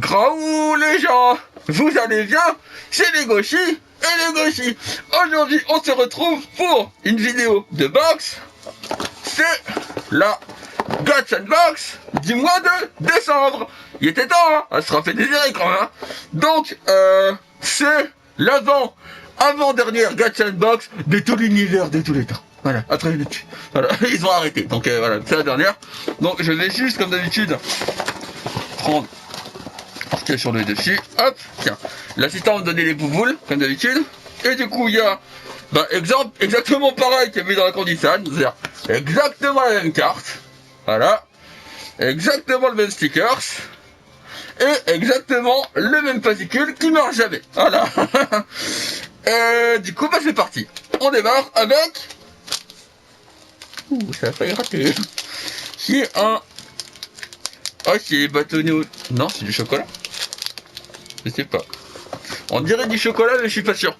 Graou les gens, vous allez bien? C'est les Gauchis et les Gauchis. Aujourd'hui, on se retrouve pour une vidéo de boxe. C'est la Gatch Box du mois de décembre. Il était temps, hein, ça sera fait désirer quand même. Hein. Donc, c'est avant-dernière Gatch Box de tout l'univers, de tous les temps. Voilà, à très vite. Voilà, ils ont arrêté. Donc voilà, c'est la dernière. Donc je vais juste, comme d'habitude, prendre partir sur le dessus. Hop, tiens. L'assistant va me donner les bouboules, comme d'habitude. Et du coup, il y a exactement pareil qu'il y avait dans la Candisane. C'est-à-dire exactement la même carte. Voilà. Exactement le même stickers. Et exactement le même fascicule qui marche jamais. Voilà. Du coup, c'est parti. On démarre avec... Ouh, ça a failli rater. C'est un... Oh, c'est bâtonné au... Non, c'est du chocolat. Je sais pas. On dirait du chocolat, mais je suis pas sûr.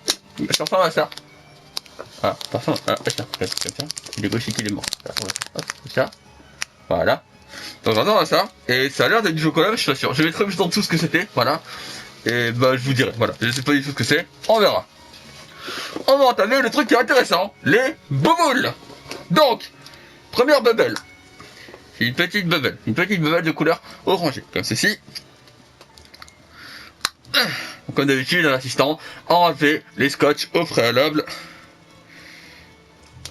Ça ressemble à ça. Ah, parfum. Ah, tiens, comme ça. Il est gauche qu'il est mort. Hop, ça. Voilà. Donc j'adore ça. Et ça a l'air d'être du chocolat, mais je suis pas sûr. Je mettrai juste en dessous ce que c'était. Voilà. Et je vous dirai. Voilà. Je sais pas du tout ce que c'est. On verra. On va entamer le truc qui est intéressant. Les bouboules. Donc, première bubble. C'est une petite bubble. Une petite bubble de couleur orangée. Comme ceci. Comme d'habitude, l'assistant enlever les scotch au préalable.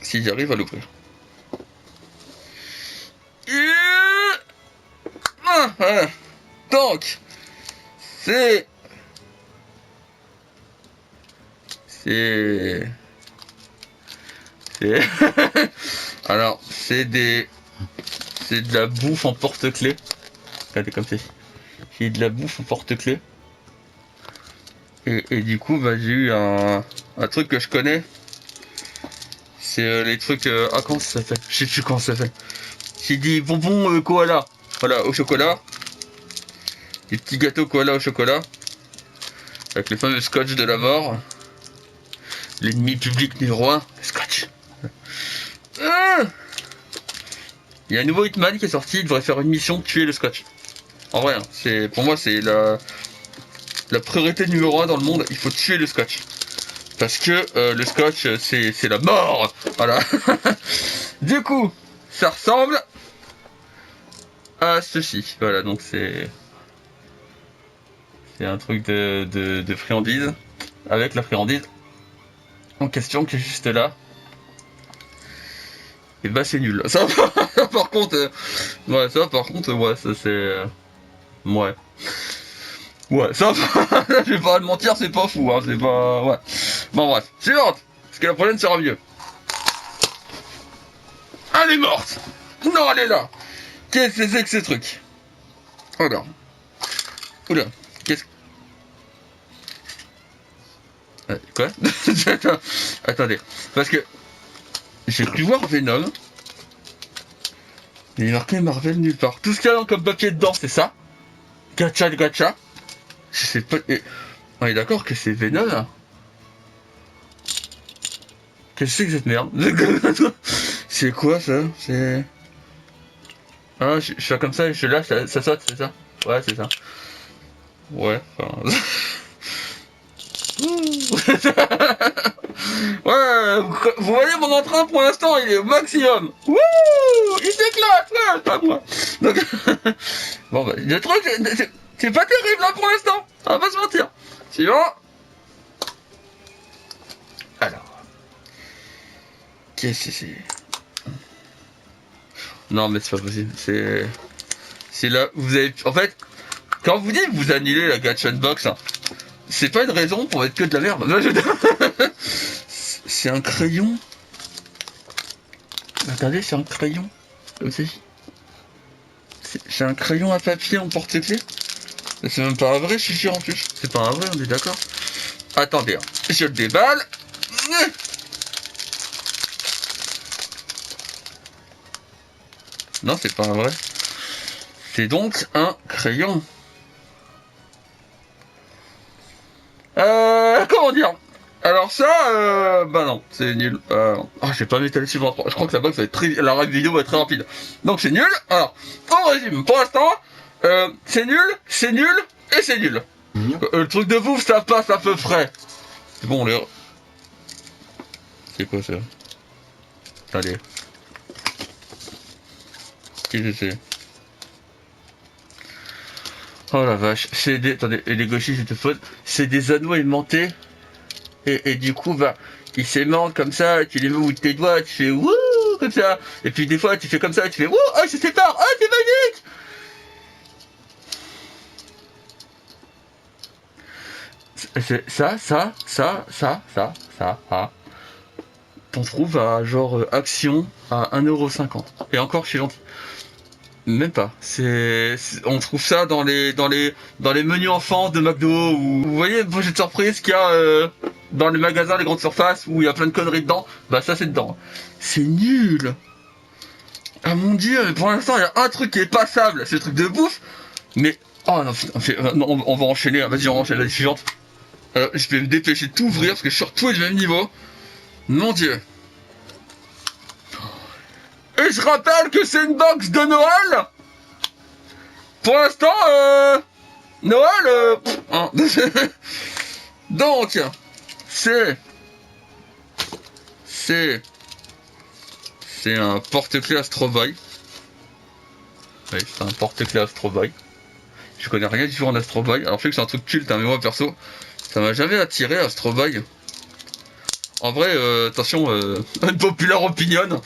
Si j'arrive à l'ouvrir. Voilà. Donc, c'est alors, c'est de la bouffe en porte-clés. Regardez comme c'est. C'est de la bouffe en porte-clés. Et du coup, j'ai eu un truc que je connais. C'est les trucs... comment ça s'appelle? Je sais plus comment ça s'appelle. C'est des bonbons koala. Voilà, au chocolat. Des petits gâteaux koala au chocolat. Avec le fameux scotch de la mort. L'ennemi public numéro 1, le scotch. Il y a un nouveau Hitman qui est sorti, il devrait faire une mission de tuer le scotch. En vrai, hein, pour moi, c'est la priorité numéro 1 dans le monde, il faut tuer le scotch. Parce que le scotch, c'est la mort. Voilà. Du coup, ça ressemble à ceci. Voilà, donc c'est un truc de friandise. Avec la friandise en question qui est juste là. Et c'est nul. Ça par contre, ouais, ça c'est... ouais. Ouais, ça, je vais pas te mentir, c'est pas fou, hein, c'est pas... Ouais. Bon, bref. Suivante. Parce que la prochaine sera mieux. Elle est morte. Non, elle est là. Qu'est-ce que c'est que ce truc? Alors. Oula. Qu'est-ce... Quoi? Attendez. Parce que... j'ai pu voir Venom. Il est marqué Marvel nulle part. Tout ce qu'il y a comme papier dedans, c'est ça. Gacha de gacha. Je sais pas... On est d'accord que c'est Venom, là. Qu'est-ce que c'est que cette merde? C'est quoi, ça? C'est... Ah, je fais comme ça, je lâche, ça saute, c'est ça? Ouais, c'est ça. Ouais, enfin... Ouais, vous voyez mon entrain pour l'instant, il est au maximum. Wouh, il s'éclate, ouais, pas moi. Donc, bon, le truc, c'est pas terrible là pour l'instant, on va pas se mentir. Suivant. Alors, qu'est-ce que c'est? Non, mais c'est pas possible. C'est là, vous avez, en fait, quand vous dites que vous annulez la Gatch Box, hein, c'est pas une raison pour être que de la merde. C'est un crayon. Regardez, c'est un crayon. Aussi. C'est un crayon à papier en porte-clés. C'est même pas un vrai, je suis sûr en plus. C'est pas un vrai, on est d'accord. Attendez, hein. Je le déballe. Non, c'est pas un vrai. C'est donc un crayon. Comment dire? Alors ça, non, c'est nul. Je vais pas m'étaler sur le 3. Je crois que la box va être la règle vidéo va être très rapide. Donc c'est nul. Alors, on résume. Pour l'instant, c'est nul, et c'est nul. Mignon. Le truc de bouffe, ça passe à peu près. Bon, les... C'est quoi ça? Allez. Qu'est-ce que c'est? Oh la vache, c'est des... Attendez, les gauchis, c'était faute. C'est des anneaux aimantés. Et du coup, bah, ils s'aimantent comme ça, tu les mets au bout de tes doigts, tu fais wouh, comme ça. Et puis des fois, tu fais comme ça, tu fais wouh, oh, ils se séparent, oh, c'est magique! C'est ça, t'en trouves à genre Action à 1,50€. Et encore, je suis gentil. Même pas. On trouve ça dans les menus enfants de McDo ou vous voyez, j'ai de surprise qu'il y a dans les magasins, les grandes surfaces où il y a plein de conneries dedans. Bah ça c'est dedans. C'est nul. Ah mon dieu, pour l'instant il y a un truc qui est passable, c'est le truc de bouffe. Mais oh non, non, on va enchaîner. Vas-y, on enchaîne la suivante. Je vais me dépêcher de tout ouvrir parce que je suis tous du même niveau. Mon dieu. Et je rappelle que c'est une box de Noël. Pour l'instant, Noël, hein. Donc, c'est un porte-clés Astro Boy. Oui, c'est un porte-clés Astro Boy. Je connais rien du tout en Astro Boy. Alors je sais que c'est un truc culte, hein, mais moi perso, ça m'a jamais attiré Astro Boy. En vrai, attention, une populaire opinion.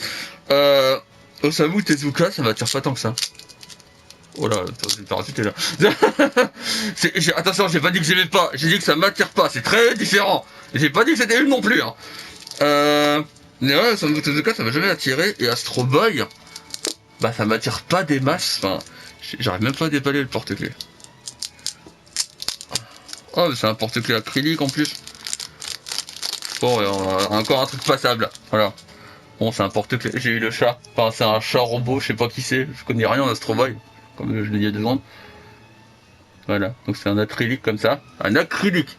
Osamu Tezuka, ça m'attire pas tant que ça. Oh là, le parasite est là. Attention, j'ai pas dit que j'aimais pas, j'ai dit que ça m'attire pas, c'est très différent. J'ai pas dit que c'était une non plus. Hein. Mais ouais, Osamu Tezuka, ça m'a jamais attiré. Et Astro Boy, bah ça m'attire pas des masses. Enfin, j'arrive même pas à déballer le porte-clés. Oh, mais c'est un porte-clés acrylique en plus. Bon, encore un truc passable. Voilà. Bon, c'est un porte-clés. J'ai eu le chat. Enfin, c'est un chat robot, je sais pas qui c'est. Je connais rien en Astro Boy. Comme je l'ai dit il y a 2 secondes. Voilà. Donc c'est un acrylique comme ça. Un acrylique.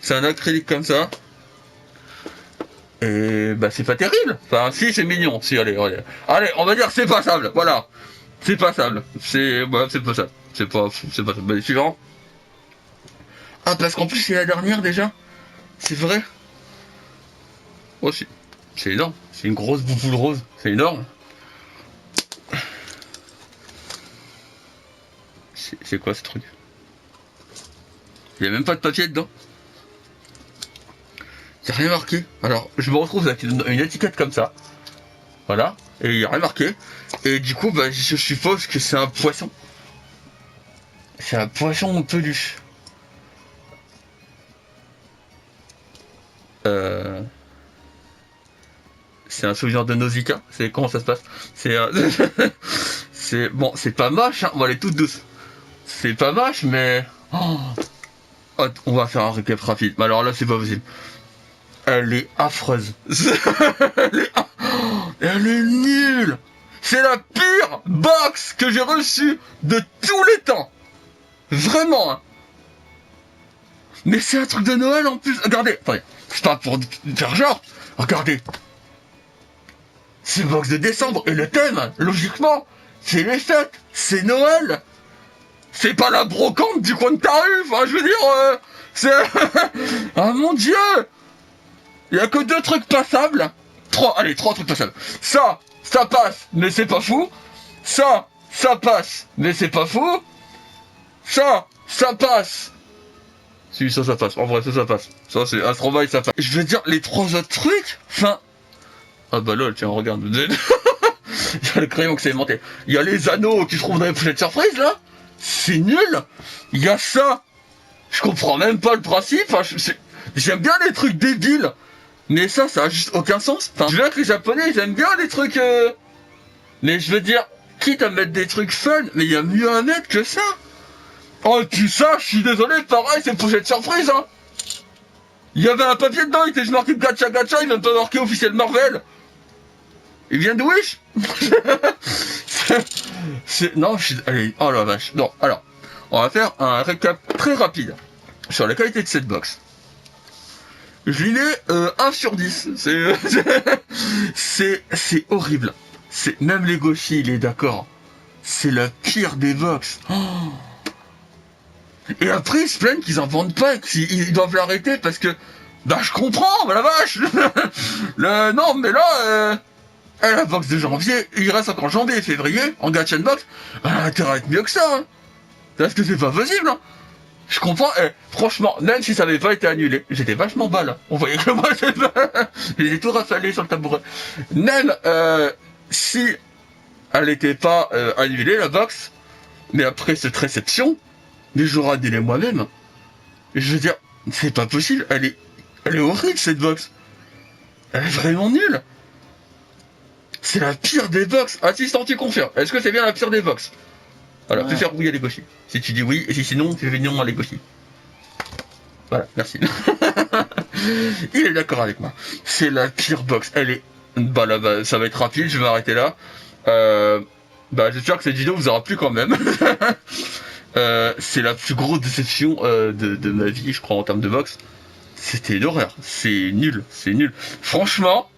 C'est un acrylique comme ça. Et bah c'est pas terrible. Enfin, si, c'est mignon. Si, allez. Allez, on va dire que c'est passable. Voilà. C'est passable. C'est passable. C'est passable. Bah, suivant. Ah, parce qu'en plus, c'est la dernière déjà. C'est vrai. Oh, c'est énorme. C'est une grosse bouboule rose. C'est énorme. C'est quoi ce truc? Il n'y a même pas de papier dedans. Il n'y a rien marqué. Alors, je me retrouve avec une étiquette comme ça. Voilà. Et il n'y a rien marqué. Et du coup, bah, je suppose que c'est un poisson. C'est un poisson en peluche. C'est un souvenir de Nausicaa. C'est comment ça se passe? C'est c'est bon, c'est pas moche, hein. Bon, elle est toute douce. C'est pas moche, mais oh, on va faire un récap rapide. Mais alors là, c'est pas possible. Elle est affreuse. Elle est nulle. C'est la pire box que j'ai reçue de tous les temps. Vraiment. Hein. Mais c'est un truc de Noël en plus. Regardez. Attendez. C'est pas pour faire genre. Regardez. C'est box de décembre. Et le thème, logiquement, c'est les fêtes. C'est Noël. C'est pas la brocante du coin de ta rue. Enfin, je veux dire, c'est... Ah mon dieu. Il y a que 2 trucs passables. 3 trucs passables. Ça passe, mais c'est pas fou. Ça passe, mais c'est pas fou. Ça passe. Si, ça passe. En vrai, ça passe. Ça, c'est Astro Boy, ça passe. Je veux dire, les 3 autres trucs, enfin... Ah bah lol, tiens, regarde. Il y a le crayon qui s'est inventé. Il y a les anneaux qui se trouvent dans les pochettes surprise, là. C'est nul. Il y a ça. Je comprends même pas le principe. Enfin, j'aime bien les trucs débiles. Mais ça a juste aucun sens. Enfin, je veux que les Japonais, ils aiment bien les trucs... Mais je veux dire, quitte à mettre des trucs fun, mais il y a mieux à mettre que ça. Oh, et puis ça, je suis désolé, pareil, c'est pochette surprise, hein. Il y avait un papier dedans, il était juste marqué gacha, il vient pas marqué officiel Marvel. Il vient de Wish. Non, allez, oh la vache. Non, alors, on va faire un récap très rapide sur la qualité de cette box. Je lui mets 1 sur 10. C'est horrible. Même les gauchis, il est d'accord. C'est la pire des box. Oh. Et après, ils se plaignent qu'ils en vendent pas et qu'ils doivent l'arrêter parce que, bah, je comprends, bah la vache. Non, mais là, la box de janvier, il reste encore janvier et février, en gacha box, elle a intérêt à être mieux que ça, hein. Parce que c'est pas possible, hein. Je comprends, franchement, même si ça avait pas été annulé, j'étais vachement bas, là. On voyait que moi, j'ai tout rafalé sur le tabouret. Même, si elle était pas, annulée, la box, mais après cette réception, mais j'aurais annulé moi-même. Je veux dire, c'est pas possible, elle est horrible, cette box. Elle est vraiment nulle. C'est la pire des box. Assistant, tu confirmes. Est-ce que c'est bien la pire des box? Voilà, fais faire oui à Legoshi. Si tu dis oui, et si sinon, tu fais non à Legoshi. Voilà, merci. Il est d'accord avec moi. C'est la pire box. Elle est... Bah là, bah, ça va être rapide, je vais m'arrêter là. Bah, j'espère que cette vidéo vous aura plu quand même. C'est la plus grosse déception de ma vie, je crois, en termes de box. C'était une horreur. C'est nul, c'est nul. Franchement,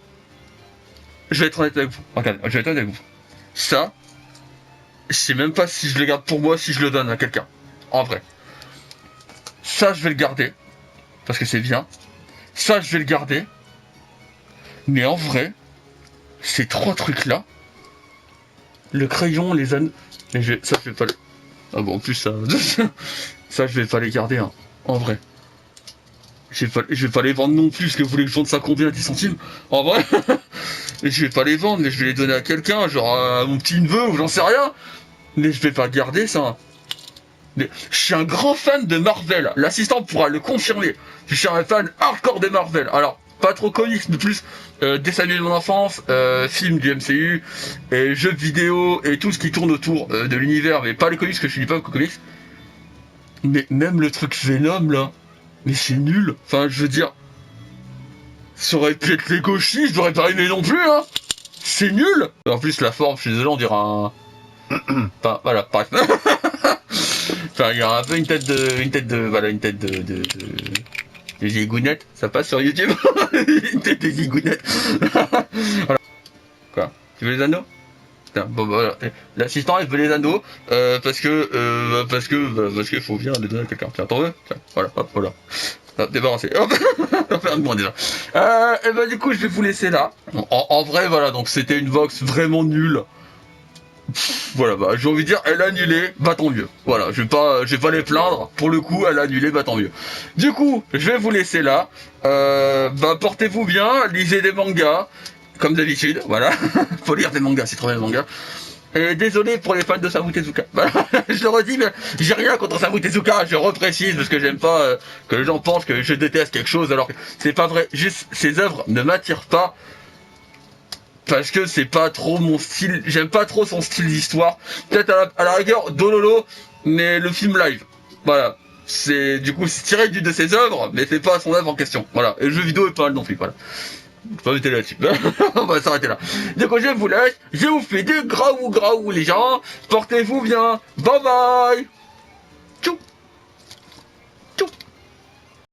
je vais être honnête avec vous. Regardez, je vais être honnête avec vous. Ça, je sais même pas si je le garde pour moi, si je le donne à quelqu'un. En vrai. Ça, je vais le garder. Parce que c'est bien. Ça, je vais le garder. Mais en vrai, ces trois trucs-là, le crayon, les anneaux... Ça, je vais pas les... Ah bon, en plus, ça... ça, je vais pas les garder, hein. En vrai. Je vais pas les vendre non plus, parce que vous voulez que je vende ça combien, 10 centimes? En vrai. Je vais pas les vendre, mais je vais les donner à quelqu'un, genre à mon petit neveu, ou j'en sais rien. Mais je vais pas garder ça. Mais je suis un grand fan de Marvel. L'assistant pourra le confirmer. Je suis un fan hardcore de Marvel. Alors, pas trop comics, mais plus dessins animés de mon enfance, films du MCU, et jeux vidéo, et tout ce qui tourne autour de l'univers, mais pas les comics, que je lis pas beaucoup comics. Mais même le truc Venom, là, mais c'est nul. Enfin, je veux dire, ça aurait pu être les gauchistes, je n'aurais pas aimé non plus, hein. C'est nul. En plus, la forme, je suis désolé, on dirait un... Enfin, voilà, bref. Enfin, il y a un peu une tête de zigounettes, ça passe sur YouTube. Une tête de zigounettes. Voilà. Quoi? Tu veux les anneaux? Putain, bon, bah, voilà. L'assistant, il veut les anneaux, parce que faut bien les donner à quelqu'un. Tiens, t'en veux? Tiens, voilà, hop, voilà. Ah, débarrassé. Hop. Ferme-moi déjà. Et bah, du coup, je vais vous laisser là. En vrai, voilà, donc c'était une Vox vraiment nulle. Voilà, bah, j'ai envie de dire, elle a annulé, bah tant mieux. Voilà, je vais pas les plaindre. Pour le coup, elle a annulé, bah tant mieux. Du coup, je vais vous laisser là. Bah, portez-vous bien, lisez des mangas, comme d'habitude, voilà. Faut lire des mangas, c'est trop bien les mangas. Et désolé pour les fans de Osamu Tezuka. Voilà, je le redis, mais j'ai rien contre Osamu Tezuka, je reprécise, parce que j'aime pas que les gens pensent que je déteste quelque chose, alors que c'est pas vrai. Juste, ces œuvres ne m'attirent pas. Parce que c'est pas trop mon style, j'aime pas trop son style d'histoire. Peut-être à la rigueur Dololo, mais le film live. Voilà. C'est tiré d'une de ses œuvres, mais c'est pas son œuvre en question. Voilà. Et le jeu vidéo est pas mal non plus, voilà. Je vais pas m'étaler là-dessus. On va s'arrêter là. Du coup, je vous laisse. Je vous fais des graou les gens. Portez-vous bien. Bye bye. Tchou.